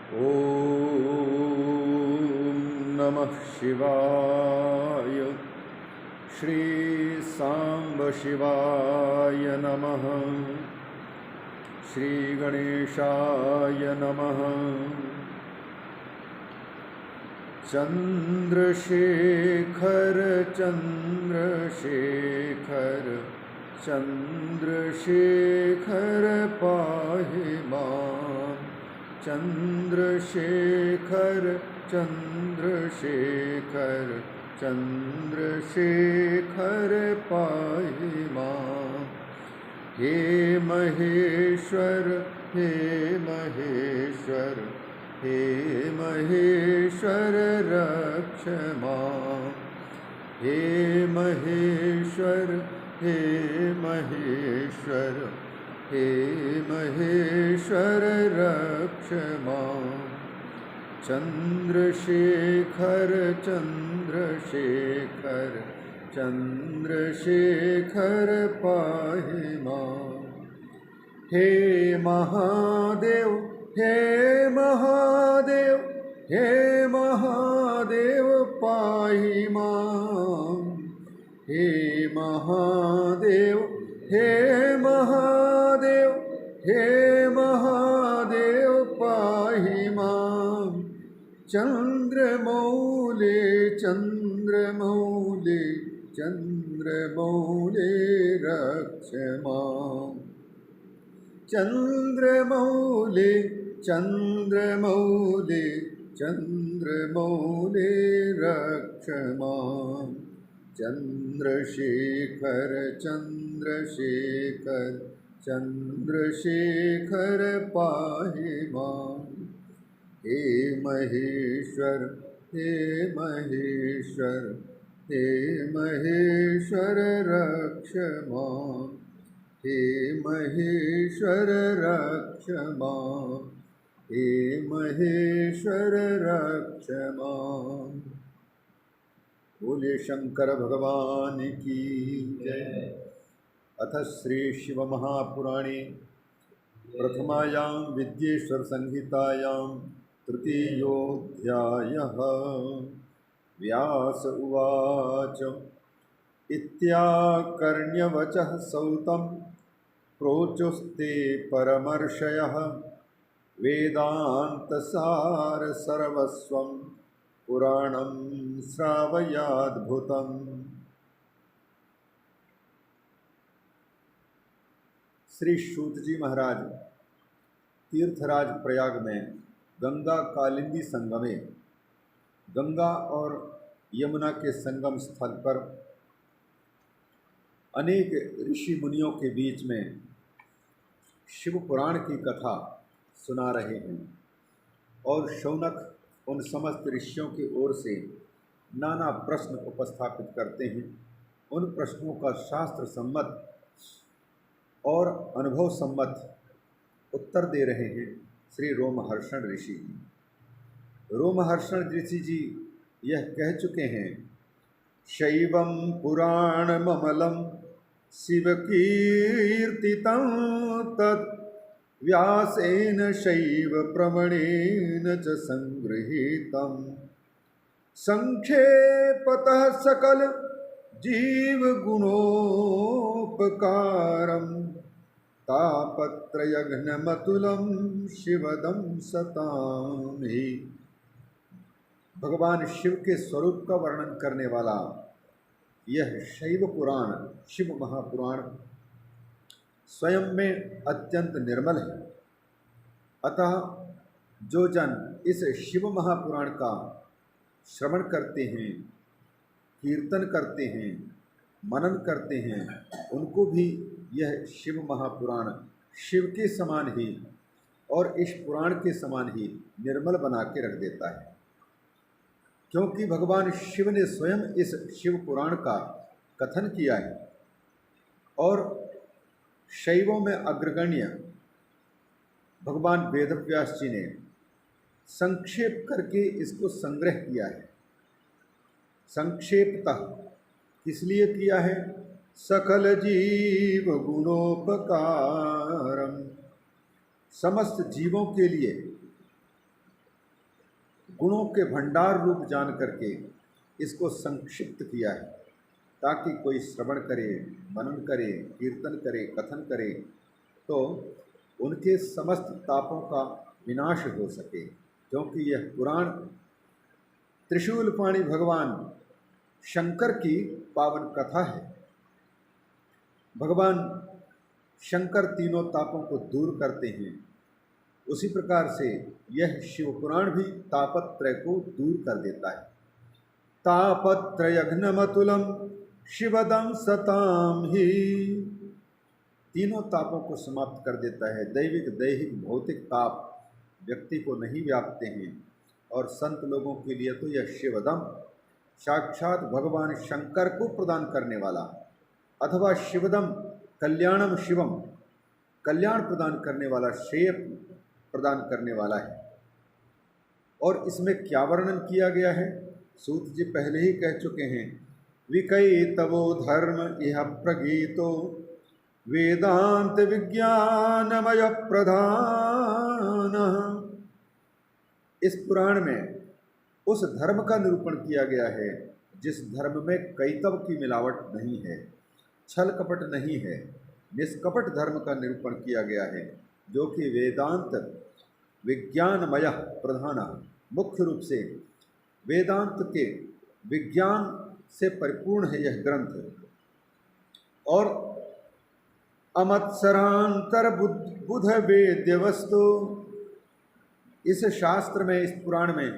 ॐ नमः शिवाय। श्री सांब शिवाय नमः। श्री गणेशाय नमः। चंद्रशेखर चंद्रशेखर चंद्रशेखर पाहि मां। चंद्रशेखर चंद्रशेखर चंद्रशेखर पाहि मां। हे महेश्वर हे महेश्वर हे महेश्वर रक्ष मां। हे महेश्वर हे महेश्वर हे महेश्वर रक्ष मां। चंद्रशेखर चंद्रशेखर चंद्रशेखर पाहि मां। हे महादेव हे महादेव हे महादेव पाहि मां। हे महादेव हे महादेव हे महादेव पाहि मां। चंद्रमौले चंद्रमौले चंद्रमौले रक्ष मां। चंद्रमौले चंद्रमौले चंद्रमौले रक्ष मां। चंद्रशेखर चंद्रशेखर चंद्रशेखर पाहि मां। हे महेश्वर हे महेश्वर हे महेश्वर रक्ष मां। हे महेश्वर रक्ष मां। हे महेश्वर रक्ष मां। बोले शंकर भगवान की जय। अथ श्री शिव महापुराणे प्रथमायां विद्येश्वर संहितायां तृतीयोऽध्यायः। व्यास उवाच इत्याकर्ण्यवचः सौतं प्रोचुस्ते परमर्षयः। वेदान्तसार सर्वस्वं पुराणं श्रावयाद्भुतम्। श्री सूत जी महाराज तीर्थराज प्रयाग में गंगा कालिंदी संगमे, गंगा और यमुना के संगम स्थल पर अनेक ऋषि मुनियों के बीच में शिव पुराण की कथा सुना रहे हैं और शौनक उन समस्त ऋषियों की ओर से नाना प्रश्न उपस्थापित करते हैं। उन प्रश्नों का शास्त्र सम्मत और अनुभव सम्मत उत्तर दे रहे हैं श्री रोमहर्षण ऋषि जी। रोमहर्षण ऋषि जी यह कह चुके हैं, शैवं पुराणममलं शिवकीर्तितं तत् व्यासेन शैव प्रमणेन च संगृहीतं। संक्षेपतः सकल जीव गुणोपकारं तापत्रयघ्नमतुलं शिवदं सतां हि। भगवान शिव के स्वरूप का वर्णन करने वाला यह शैव पुराण, शिव महापुराण स्वयं में अत्यंत निर्मल है। अतः जो जन इस शिव महापुराण का श्रवण करते हैं, कीर्तन करते हैं, मनन करते हैं, उनको भी यह शिव महापुराण शिव के समान ही और इस पुराण के समान ही निर्मल बना के रख देता है। क्योंकि भगवान शिव ने स्वयं इस शिव पुराण का कथन किया है और शैवों में अग्रगण्य भगवान वेदव्यास जी ने संक्षेप करके इसको संग्रह किया है। संक्षेपतः किस लिए किया है? सकल जीव गुणोपकारम, समस्त जीवों के लिए गुणों के भंडार रूप जान करके इसको संक्षिप्त किया है, ताकि कोई श्रवण करे, मनन करे, कीर्तन करे, कथन करे तो उनके समस्त तापों का विनाश हो सके। क्योंकि यह पुराण त्रिशूलपाणि भगवान शंकर की पावन कथा है। भगवान शंकर तीनों तापों को दूर करते हैं। उसी प्रकार से यह शिव पुराण भी तापत्रय को दूर कर देता है। तापत्रयघ्नमतुलम शिवदं सताम ही, तीनों तापों को समाप्त कर देता है। दैविक, दैहिक, भौतिक ताप व्यक्ति को नहीं व्यापते हैं। और संत लोगों के लिए तो यह शिवदम साक्षात भगवान शंकर को प्रदान करने वाला, अथवा शिवदम कल्याणम शिवम, कल्याण प्रदान करने वाला, श्रेय प्रदान करने वाला है। और इसमें क्या वर्णन किया गया है, सूत जी पहले ही कह चुके हैं। विकई तवो धर्म इह प्रगीतो वेदांत विज्ञानमय प्रधान। इस पुराण में उस धर्म का निरूपण किया गया है जिस धर्म में कैतव की मिलावट नहीं है, छल कपट नहीं है, निष्कपट धर्म का निरूपण किया गया है, जो कि वेदांत विज्ञानमय प्रधान, मुख्य रूप से वेदांत के विज्ञान से परिपूर्ण है यह ग्रंथ। और अमत्सरांतर बुध वेद्य वस्तु, इस शास्त्र में, इस पुराण में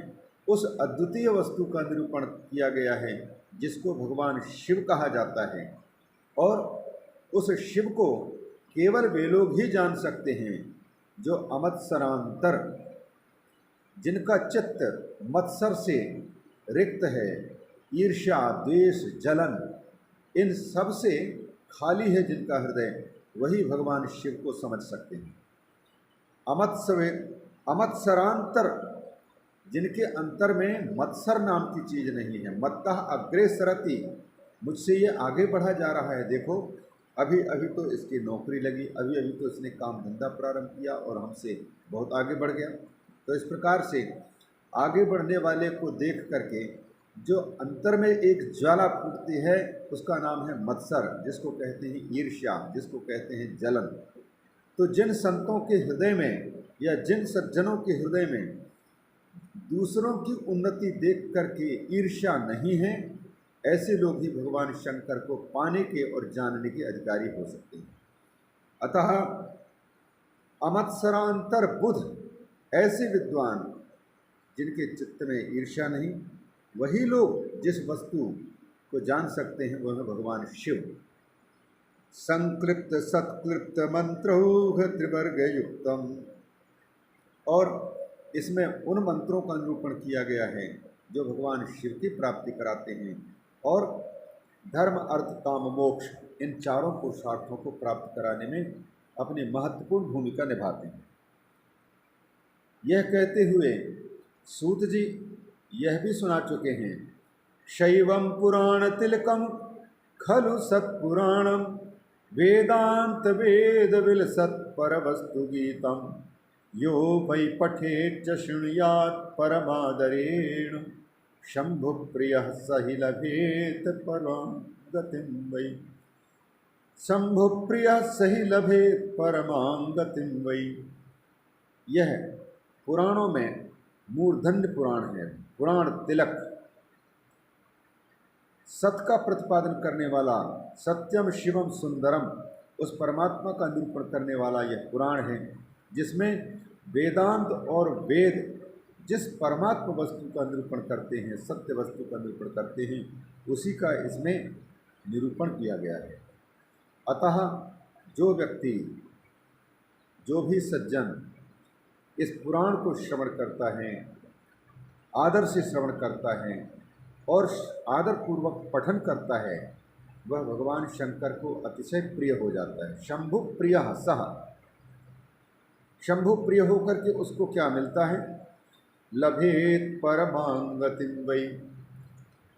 उस अद्वितीय वस्तु का निरूपण किया गया है जिसको भगवान शिव कहा जाता है। और उस शिव को केवल वे लोग ही जान सकते हैं जो अमत्सरांतर, जिनका चित्त मत्सर से रिक्त है, ईर्ष्या, द्वेष, जलन, इन सब से खाली है जिनका हृदय, वही भगवान शिव को समझ सकते हैं। अमत्सरांतर, जिनके अंतर में मत्सर नाम की चीज़ नहीं है। मत्तः अग्रे सरति, मुझसे ये आगे बढ़ा जा रहा है। देखो अभी अभी तो इसकी नौकरी लगी, अभी अभी तो इसने काम धंधा प्रारंभ किया और हमसे बहुत आगे बढ़ गया। तो इस प्रकार से आगे बढ़ने वाले को देख करके जो अंतर में एक ज्वाला फूटती है, उसका नाम है मत्सर, जिसको कहते हैं ईर्ष्या, जिसको कहते हैं जलन। तो जिन संतों के हृदय में या जिन सज्जनों के हृदय में दूसरों की उन्नति देख करके ईर्ष्या नहीं है, ऐसे लोग ही भगवान शंकर को पाने के और जानने के अधिकारी हो सकते हैं। अतः अमत्सरांतर बुध, ऐसे विद्वान जिनके चित्त में ईर्ष्या नहीं, वही लोग जिस वस्तु को जान सकते हैं वह है भगवान शिव। संक्लिप्त सत्क्लिप्त मंत्रौघ त्रिवर्ग युक्तम, और इसमें उन मंत्रों का निरूपण किया गया है जो भगवान शिव की प्राप्ति कराते हैं और धर्म, अर्थ, काम, मोक्ष, इन चारों पुरुषार्थों को प्राप्त कराने में अपनी महत्वपूर्ण भूमिका निभाते हैं। यह कहते हुए सूत जी यह भी सुना चुके हैं, शैवम पुराण तिलकम खलु सत्पुराणम वेदांत वेद विलसत् परवस्तु गीतम यो वै पठेत् च शृणुयात् परमादरेण शंभु प्रियः सहि लभेत परमां गतिं वै, शंभु प्रियः सहि लभेत परमां गतिं वै। यह पुराणों में मूर्धन्य पुराण है, पुराण तिलक, सत का प्रतिपादन करने वाला, सत्यम शिवम सुंदरम, उस परमात्मा का निरूपण करने वाला यह पुराण है, जिसमें वेदांत और वेद जिस परमात्मा वस्तु का निरूपण करते हैं, सत्य वस्तु का निरूपण करते हैं, उसी का इसमें निरूपण किया गया है। अतः जो व्यक्ति, जो भी सज्जन इस पुराण को श्रवण करता है, आदर से श्रवण करता है और आदरपूर्वक पठन करता है, वह भगवान शंकर को अतिशय प्रिय हो जाता है। शंभु प्रियः सः, शंभु प्रिय होकर के उसको क्या मिलता है, लभेत परमां गतिं वै,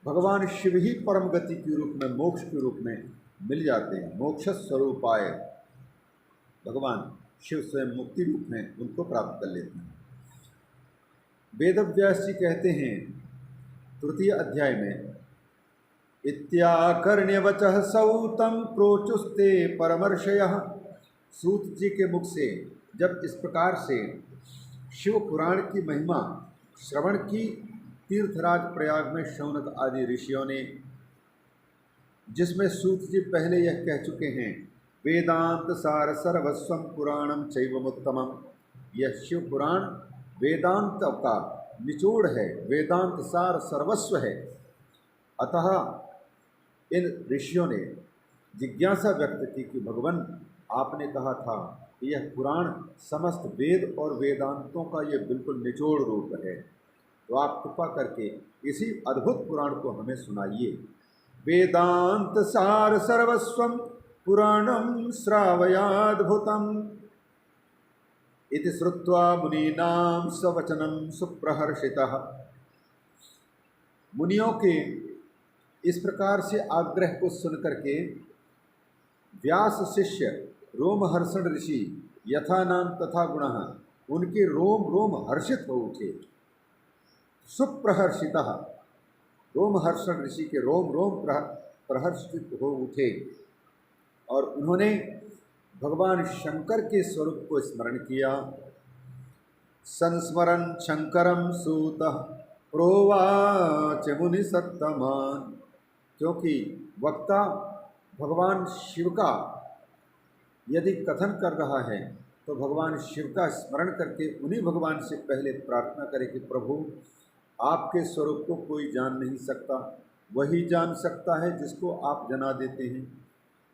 भगवान शिव ही परम गति के रूप में, मोक्ष के रूप में मिल जाते हैं। मोक्ष स्वरूपाय भगवान शिव स्वयं मुक्ति रूप में उनको प्राप्त कर लेते हैं। वेदव्यास जी कहते हैं तृतीय अध्याय में, इत्याकर्ण्यवचः सौतं प्रोचुस्ते परमर्षयः। सूत जी के मुख से जब इस प्रकार से शिव पुराण की महिमा श्रवण की तीर्थराज प्रयाग में शौनक आदि ऋषियों ने, जिसमें सूत जी पहले यह कह चुके हैं, वेदांत सार सर्वस्वम पुराणम चैवमुत्तमम। यह शिव पुराण वेदांत का निचोड़ है, वेदांत सार सर्वस्व है। अतः इन ऋषियों ने जिज्ञासा व्यक्त की कि भगवान, आपने कहा था कि यह पुराण समस्त वेद और वेदांतों का ये बिल्कुल निचोड़ रूप है, तो आप कृपा करके इसी अद्भुत पुराण को हमें सुनाइए। वेदांत सार सर्वस्वम पुराणम श्रावयाद्भुतम इति श्रुत्वा मुनीनां सवचनं सुप्रहर्षितः। मुनियों के इस प्रकार से आग्रह को सुनकर के व्यास शिष्य रोमहर्षण ऋषि यथा नाम तथा गुणः, उनके रोम रोम हर्षित हो उठे। सुप्रहर्षितः, रोमहर्षण ऋषि के रोम रोम प्रहर्षित हो उठे और उन्होंने भगवान शंकर के स्वरूप को स्मरण किया। संस्मरण शंकरम सूतः प्रोवाच मुनि सत्तमान। क्योंकि वक्ता भगवान शिव का यदि कथन कर रहा है तो भगवान शिव का स्मरण करके उन्हीं भगवान से पहले प्रार्थना करे कि प्रभु, आपके स्वरूप को कोई जान नहीं सकता, वही जान सकता है जिसको आप जना देते हैं।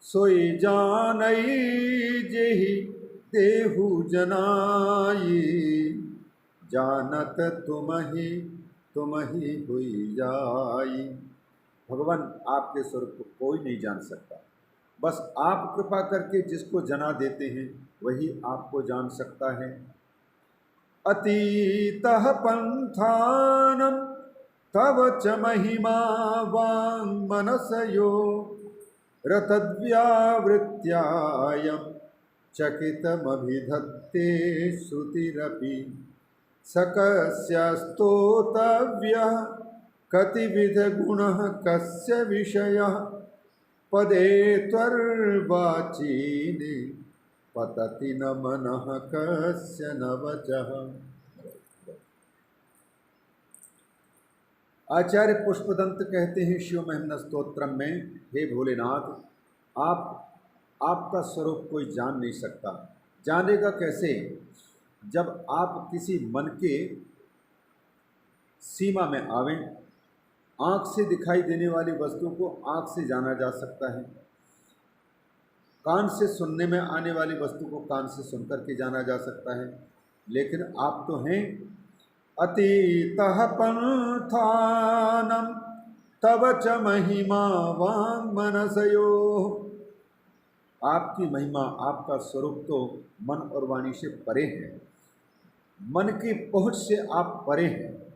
सोई जानई जेहि देहु जनाई, जानत तुमहि हुई जाई। भगवान, आपके स्वरूप को कोई नहीं जान सकता, बस आप कृपा करके जिसको जना देते हैं वही आपको जान सकता है। अतीतः पंथानम तव च महिमा वाङ्मनसयो, रतद्व्यावृत्यायं चकितमभिधत्ते श्रुतिरपि। सकस्य स्तोतव्यः कतिविधगुणः कस्य विषयः, पदे त्वर्वाचीनि पतति न मनः कस्य न वचः। आचार्य पुष्पदंत कहते हैं शिव महिम्न स्तोत्रम में, हे भोलेनाथ, आपका स्वरूप कोई जान नहीं सकता। जानेगा कैसे? जब आप किसी मन के सीमा में आवें। आँख से दिखाई देने वाली वस्तु को आँख से जाना जा सकता है, कान से सुनने में आने वाली वस्तु को कान से सुनकर के जाना जा सकता है, लेकिन आप तो हैं अतीतः पंथानम तव च महिमा वाङ्मनसयो। आपकी महिमा, आपका स्वरूप तो मन और वाणी से परे है। मन की पहुँच से आप परे हैं।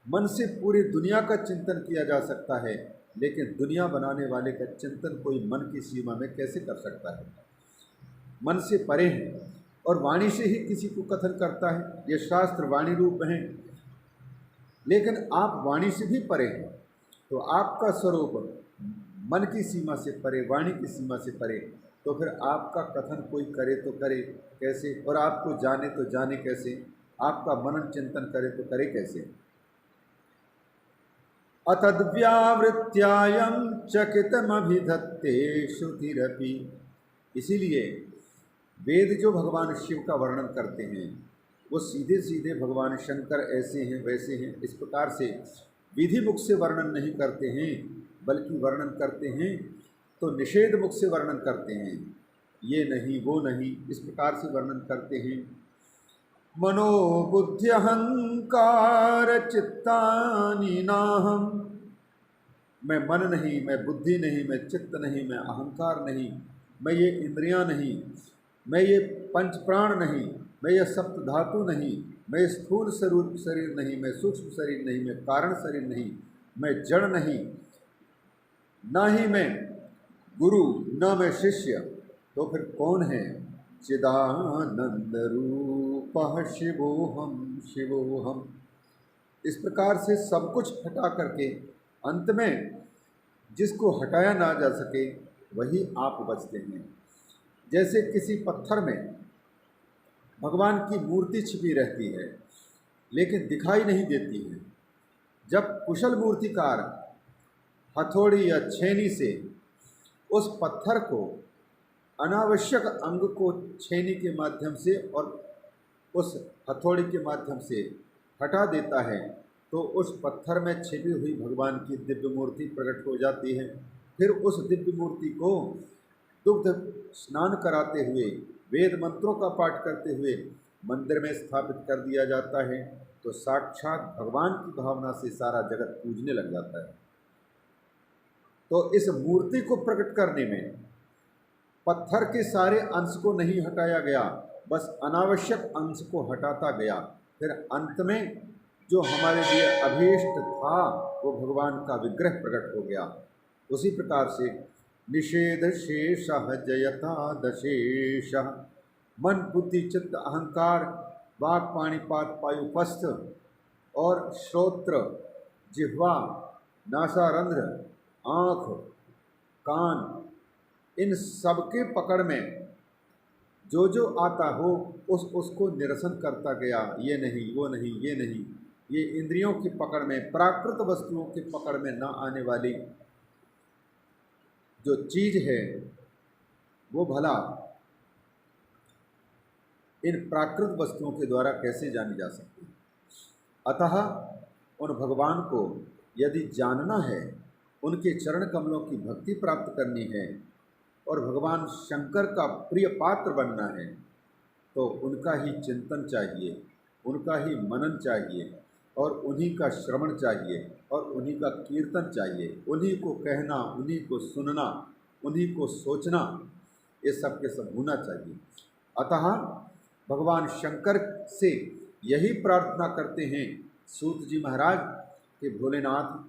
मन से पूरी दुनिया का चिंतन किया जा सकता है, लेकिन दुनिया बनाने वाले का चिंतन कोई मन की सीमा में कैसे कर सकता है? मन से परे है और वाणी से ही किसी को कथन करता है। ये शास्त्र वाणी रूप हैं, लेकिन आप वाणी से भी परे हैं। तो आपका स्वरूप मन की सीमा से परे, वाणी की सीमा से परे, तो फिर आपका कथन कोई करे तो करे कैसे, और आपको जाने तो जाने कैसे? आपका मनन चिंतन करे तो करे कैसे? अतद्व्यावृत्यायं चकितमभिधत्ते श्रुतिरपि। इसीलिए वेद जो भगवान शिव का वर्णन करते हैं वो सीधे सीधे भगवान शंकर ऐसे हैं वैसे हैं इस प्रकार से विधि मुख से वर्णन नहीं करते हैं, बल्कि वर्णन करते हैं तो निषेध मुख से वर्णन करते हैं। ये नहीं वो नहीं इस प्रकार से वर्णन करते हैं। मनोबुद्धि अहंकार चित्तानि नाहम। मैं मन नहीं, मैं बुद्धि नहीं, मैं चित्त नहीं, मैं अहंकार नहीं, मैं ये इंद्रियां नहीं, मैं ये पंच प्राण नहीं, मैं ये सप्त धातु नहीं, मैं स्थूल स्वरूप शरीर नहीं, मैं सूक्ष्म शरीर नहीं, मैं कारण शरीर नहीं, मैं जड़ नहीं, ना ही मैं गुरु, न मैं शिष्य। तो फिर कौन है? चिदानंद रूपः शिवोहम शिवोहम। इस प्रकार से सब कुछ हटा करके अंत में जिसको हटाया ना जा सके वही आप बचते हैं। जैसे किसी पत्थर में भगवान की मूर्ति छिपी रहती है लेकिन दिखाई नहीं देती है। जब कुशल मूर्तिकार हथौड़ी या छेनी से उस पत्थर को, अनावश्यक अंग को छेनी के माध्यम से और उस हथौड़ी के माध्यम से हटा देता है तो उस पत्थर में छिपी हुई भगवान की दिव्य मूर्ति प्रकट हो जाती है। फिर उस दिव्य मूर्ति को दुग्ध स्नान कराते हुए, वेद मंत्रों का पाठ करते हुए मंदिर में स्थापित कर दिया जाता है तो साक्षात भगवान की भावना से सारा जगत पूजने लग जाता है। तो इस मूर्ति को प्रकट करने में पत्थर के सारे अंश को नहीं हटाया गया, बस अनावश्यक अंश को हटाता गया। फिर अंत में जो हमारे लिए अभीष्ट था वो भगवान का विग्रह प्रकट हो गया। उसी प्रकार से निषेध शेष जयता दशेष, मन बुद्धि चित्त अहंकार वाक् पाणिपात पायुपस्थ और श्रोत्र जिह्वा नासारंध्र आँख कान, इन सबके पकड़ में जो जो आता हो उसको निरसन करता गया। ये नहीं, वो नहीं, ये नहीं, ये इंद्रियों की पकड़ में, प्राकृत वस्तुओं की पकड़ में ना आने वाली जो चीज़ है वो भला इन प्राकृत वस्तुओं के द्वारा कैसे जानी जा सकती है। अतः उन भगवान को यदि जानना है, उनके चरण कमलों की भक्ति प्राप्त करनी है और भगवान शंकर का प्रिय पात्र बनना है तो उनका ही चिंतन चाहिए, उनका ही मनन चाहिए और उन्हीं का श्रवण चाहिए और उन्हीं का कीर्तन चाहिए। उन्हीं को कहना, उन्हीं को सुनना, उन्हीं को सोचना, ये सब के सब होना चाहिए। अतः भगवान शंकर से यही प्रार्थना करते हैं सूत जी महाराज कि भोलेनाथ,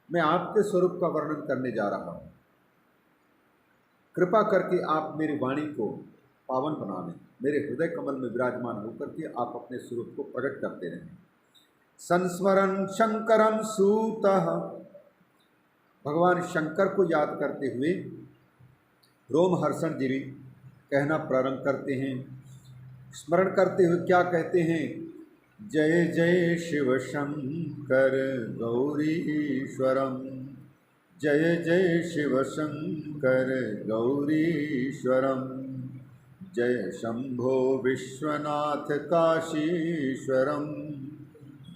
मैं आपके स्वरूप का वर्णन करने जा रहा हूँ, कृपा करके आप मेरी वाणी को पावन बना दें, मेरे हृदय कमल में विराजमान होकर के आप अपने स्वरूप को प्रकट करते रहें। संस्मरण शंकरम सूतः, भगवान शंकर को याद करते हुए रोमहर्षण जी कहना प्रारंभ करते हैं। स्मरण करते हुए क्या कहते हैं? जय जय शिव शंकर गौरीश्वरम, जय जय शिव शंकर गौरीश्वरम, जय शंभो विश्वनाथ काशीश्वरम,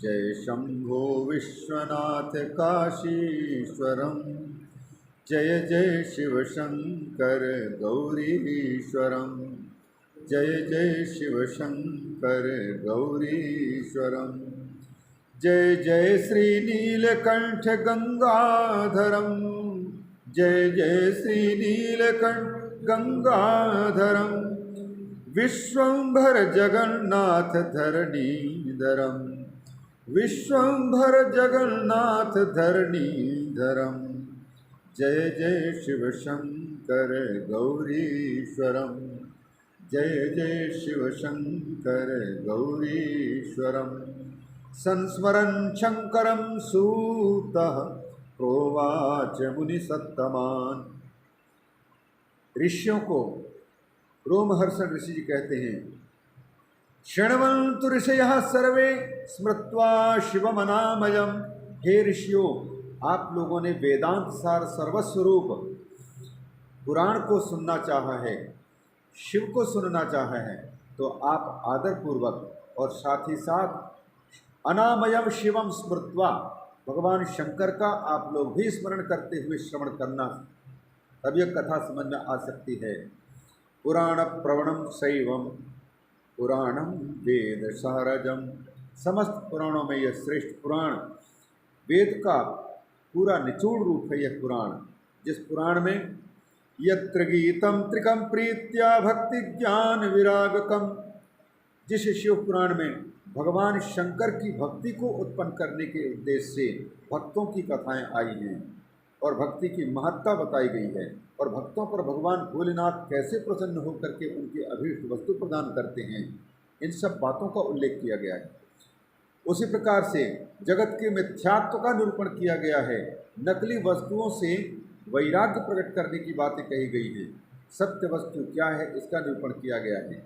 जय शंभो विश्वनाथ काशीश्वरम, जय जय शिव शंकर गौरीश्वरम, जय जय शिव शंकर गौरीश्वरम, जय जय श्री नीलकंठ गंगाधरम, जय जय श्री नीलकंठ गंगाधरम, विश्वंभर जगन्नाथ धरणीधरम, विश्वंभर जगन्नाथ धरणीधरम, जय जय शिव शंकर गौरीश्वरम, जय जय शिव शंकर गौरीश्वरम। संस्मरण शंकरम सूतः प्रोवाच मुनिसत्तमान्। ऋषियों को रोमहर्षण ऋषि जी कहते हैं, शृण्वन्तु ऋषयः सर्वे स्मृत्वा शिवमनामयम्। हे ऋषियों, आप लोगों ने वेदांत सार सर्वस्वरूप पुराण को सुनना चाहा है, शिव को सुनना चाहा है, तो आप आदरपूर्वक और साथ ही साथ अनामयम शिवम स्मृत्वा, भगवान शंकर का आप लोग भी स्मरण करते हुए श्रवण करना, तब यह कथा समझ में आ सकती है। पुराण प्रवणम शैवम पुराणम वेद सारजम। समस्त पुराणों में यह श्रेष्ठ पुराण, वेद का पूरा निचोड़ रूप है यह पुराण, जिस पुराण में यत्र गीतम त्रिकम प्रीत्या भक्ति ज्ञान विरागकम, जिस शिव पुराण में भगवान शंकर की भक्ति को उत्पन्न करने के उद्देश्य से भक्तों की कथाएं आई हैं और भक्ति की महत्ता बताई गई है और भक्तों पर भगवान भोलेनाथ कैसे प्रसन्न होकर के उनकी अभीष्ट वस्तु प्रदान करते हैं, इन सब बातों का उल्लेख किया गया है। उसी प्रकार से जगत के मिथ्यात्व का निरूपण किया गया है। नकली वस्तुओं से वैराग्य प्रकट करने की बातें कही गई हैं। सत्य वस्तु क्या है इसका निरूपण किया गया है।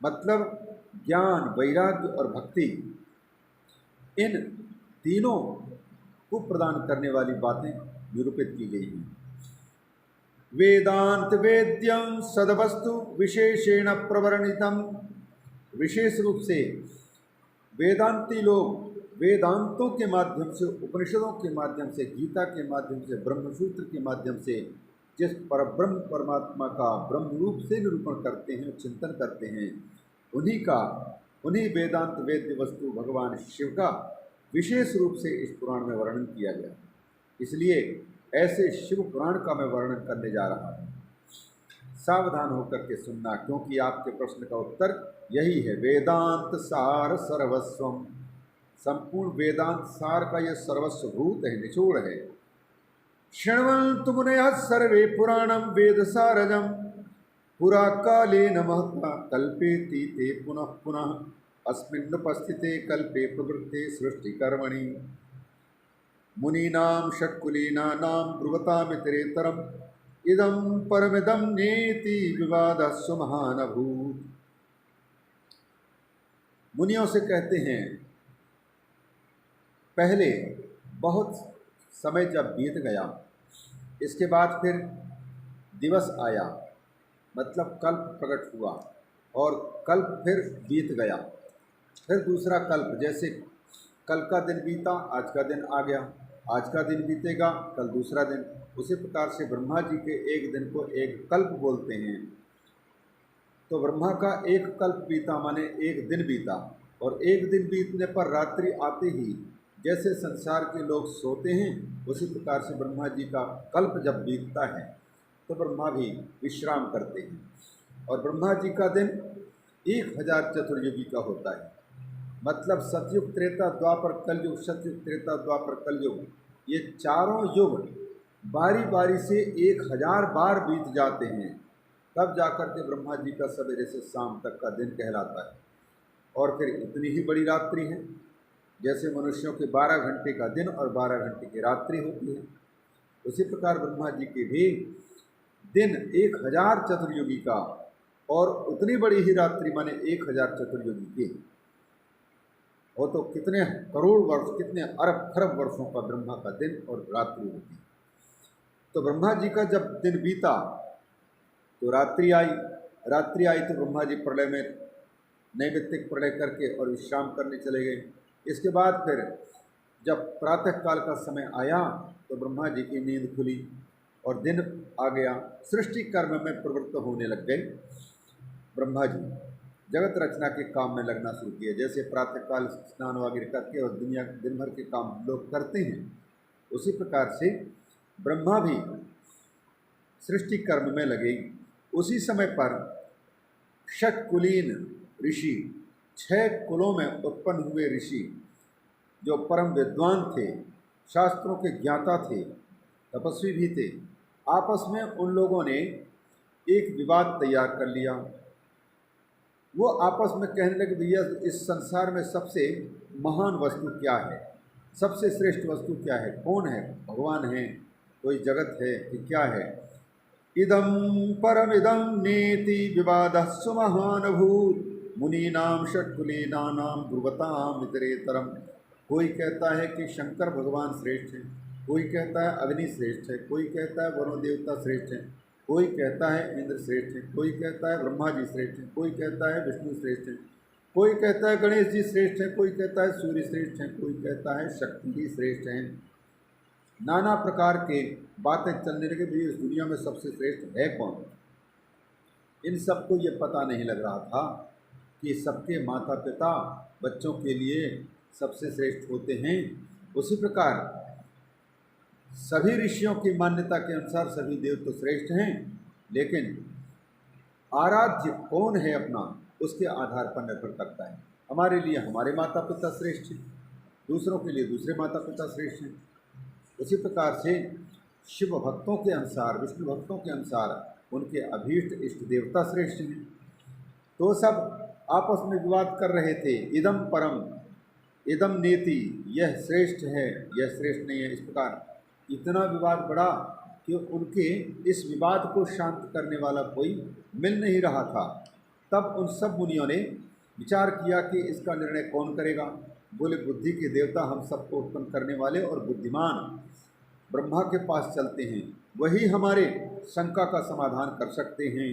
मतलब ज्ञान, वैराग्य और भक्ति, इन तीनों को प्रदान करने वाली बातें निरूपित की गई हैं। वेदांत वेद्यम सदवस्तु विशेषेण प्रवर्णितम। विशेष रूप से वेदांती लोग वेदांतों के माध्यम से, उपनिषदों के माध्यम से, गीता के माध्यम से, ब्रह्मसूत्र के माध्यम से जिस परब्रह्म परमात्मा का ब्रह्म रूप से निरूपण करते हैं, चिंतन करते हैं, उन्हीं वेदांत वेद्य वस्तु भगवान शिव का विशेष रूप से इस पुराण में वर्णन किया गया। इसलिए ऐसे शिव पुराण का मैं वर्णन करने जा रहा हूँ। सावधान होकर के सुनना, क्योंकि आपके प्रश्न का उत्तर यही है। वेदांत सार सर्वस्वम, संपूर्ण वेदांत सार का यह सर्वस्वभूत है, निचोड़ है। शृण्वन्तु मुनयः सर्वे पुराणं वेद सारजम, पुरा काले महता कल्पेति ते पुनः पुनः, अस्मिन्नुपस्थिते कल्पे प्रवृत्ते सृष्टिकर्मणि, मुनीनां षट्कुलीनानां ब्रुवतामितरेतरम्, इदं परमिदं नेति विवादः सुमहानभूत्। मुनियों से कहते हैं, पहले बहुत समय जब बीत गया, इसके बाद फिर दिवस आया, मतलब कल्प प्रकट हुआ, और कल्प फिर बीत गया, फिर दूसरा कल्प, जैसे कल का दिन बीता, आज का दिन आ गया, आज का दिन बीतेगा, कल दूसरा दिन। उसी प्रकार से ब्रह्मा जी के एक दिन को एक कल्प बोलते हैं। तो ब्रह्मा का एक कल्प बीता माने एक दिन बीता, और एक दिन बीतने पर रात्रि आते ही जैसे संसार के लोग सोते हैं, उसी प्रकार से ब्रह्मा जी का कल्प जब बीतता है तो ब्रह्मा भी विश्राम करते हैं। और ब्रह्मा जी का दिन 1000 चतुर्युगी का होता है। मतलब सतयुग, त्रेता, द्वापर, कलयुग, सतयुग, त्रेता, द्वापर, कलयुग, ये चारों युग बारी बारी से 1000 बार बीत जाते हैं, तब जाकर के ब्रह्मा जी का सवेरे से शाम तक का दिन कहलाता है। और फिर इतनी ही बड़ी रात्रि है, जैसे मनुष्यों के 12 घंटे का दिन और 12 घंटे की रात्रि होती है, उसी प्रकार ब्रह्मा जी के भी दिन 1000 चतुर्युगी का, और उतनी बड़ी ही रात्रि माने 1000 चतुर्युगी की। वो तो कितने करोड़ वर्ष, कितने अरब खरब वर्षों का ब्रह्मा का दिन और रात्रि होती है। तो ब्रह्मा जी का जब दिन बीता तो रात्रि आई, रात्रि आई तो ब्रह्मा जी प्रलय में नैमित्तिक प्रलय करके और विश्राम करने चले गए। इसके बाद फिर जब प्रातः काल का समय आया तो ब्रह्मा जी की नींद खुली और दिन आ गया। सृष्टि कर्म में प्रवृत्त होने लग गए। ब्रह्मा जी जगत रचना के काम में लगना शुरू किए। जैसे प्रातःकाल स्नान वगैरह करके और दुनिया दिन भर के काम लोग करते हैं, उसी प्रकार से ब्रह्मा भी सृष्टि कर्म में लगे। उसी समय पर षट्कुलीन ऋषि, 6 कुलों में उत्पन्न हुए ऋषि, जो परम विद्वान थे, शास्त्रों के ज्ञाता थे, तपस्वी भी थे, आपस में उन लोगों ने एक विवाद तैयार कर लिया। वो आपस में कहने लगे, भैया इस संसार में सबसे महान वस्तु क्या है, सबसे श्रेष्ठ वस्तु क्या है, कौन है, भगवान है, कोई जगत है कि क्या है। इदं परमिदं नेति विवादः सुमहानभूत्, मुनीनां षट्कुलीनानां ब्रुवताम् इतरेतरम्। कोई कहता है कि शंकर भगवान श्रेष्ठ है, कोई कहता है अग्नि श्रेष्ठ है, कोई कहता है वरुण देवता श्रेष्ठ है, कोई कहता है इंद्र श्रेष्ठ है, कोई कहता है ब्रह्मा जी श्रेष्ठ है, कोई कहता है विष्णु श्रेष्ठ है, कोई कहता है गणेश जी श्रेष्ठ है, कोई कहता है सूर्य श्रेष्ठ है, कोई कहता है शक्ति ही श्रेष्ठ है। नाना प्रकार के बातें चलने लगे, भी इस दुनिया में सबसे श्रेष्ठ है कौन। इन सबको ये पता नहीं लग रहा था कि सबके माता पिता बच्चों के लिए सबसे श्रेष्ठ होते हैं। उसी प्रकार सभी ऋषियों की मान्यता के अनुसार सभी देव तो श्रेष्ठ हैं, लेकिन आराध्य कौन है अपना, उसके आधार पर निर्भर करता है। हमारे लिए हमारे माता पिता श्रेष्ठ हैं, दूसरों के लिए दूसरे माता पिता श्रेष्ठ हैं। उसी प्रकार से शिव भक्तों के अनुसार, विष्णु भक्तों के अनुसार उनके अभीष्ट इष्ट देवता श्रेष्ठ हैं। तो सब आपस में विवाद कर रहे थे। इदम परम, इदम नेति, यह श्रेष्ठ है, यह श्रेष्ठ नहीं है, इस प्रकार इतना विवाद बढ़ा कि उनके इस विवाद को शांत करने वाला कोई मिल नहीं रहा था। तब उन सब मुनियों ने विचार किया कि इसका निर्णय कौन करेगा। बोले, बुद्धि के देवता, हम सबको उत्पन्न करने वाले और बुद्धिमान ब्रह्मा के पास चलते हैं, वही हमारे शंका का समाधान कर सकते हैं।